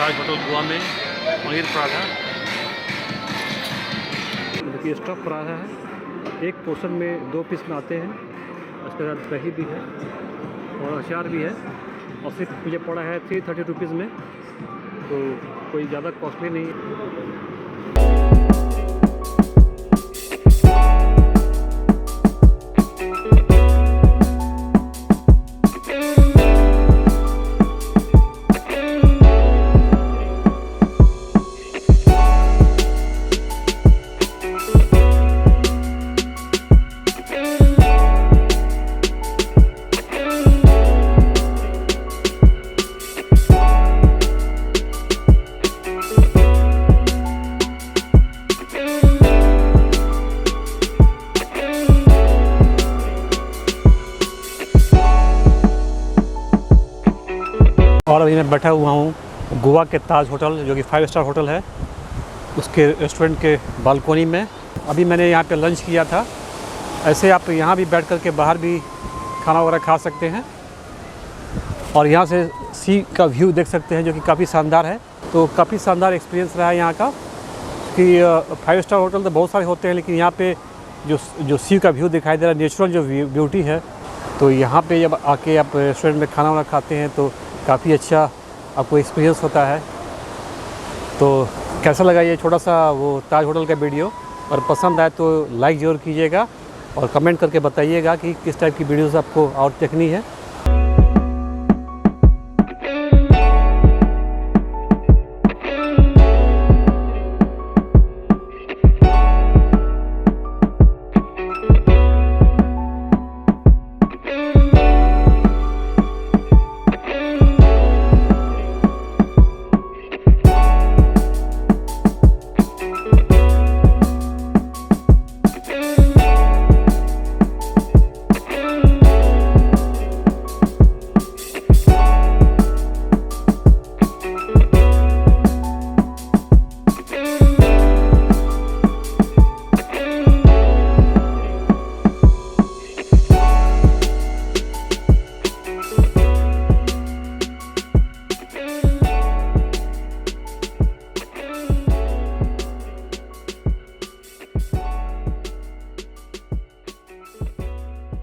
ताज hotel Goa में पनीर पराठा। देखिए stuff paratha है, एक पोर्शन में 2 पीस में आते हैं। उसके साथ दही भी है और अचार भी है और सिर्फ मुझे पड़ा है 330 रुपीज़ में, तो कोई ज़्यादा कॉस्टली नहीं है। और अभी मैं बैठा हुआ हूँ गोवा के ताज होटल, जो कि 5 स्टार होटल है, उसके रेस्टोरेंट के बालकोनी में। अभी मैंने यहाँ पे लंच किया था। ऐसे आप यहाँ भी बैठ कर के बाहर भी खाना वगैरह खा सकते हैं और यहाँ से सी का व्यू देख सकते हैं, जो कि काफ़ी शानदार है। तो काफ़ी शानदार एक्सपीरियंस रहा है यहाँ का, कि 5 स्टार होटल तो बहुत सारे होते हैं, लेकिन यहाँ पे जो सी का व्यू दिखाई दे रहा है, नेचुरल जो ब्यूटी है, तो यहाँ पे जब आके आप रेस्टोरेंट में खाना वाना खाते हैं तो काफ़ी अच्छा आपको एक्सपीरियंस होता है। तो कैसा लगा ये छोटा सा वो ताज होटल का वीडियो, और पसंद आए तो लाइक ज़रूर कीजिएगा और कमेंट करके बताइएगा कि किस टाइप की वीडियोस आपको और देखनी है।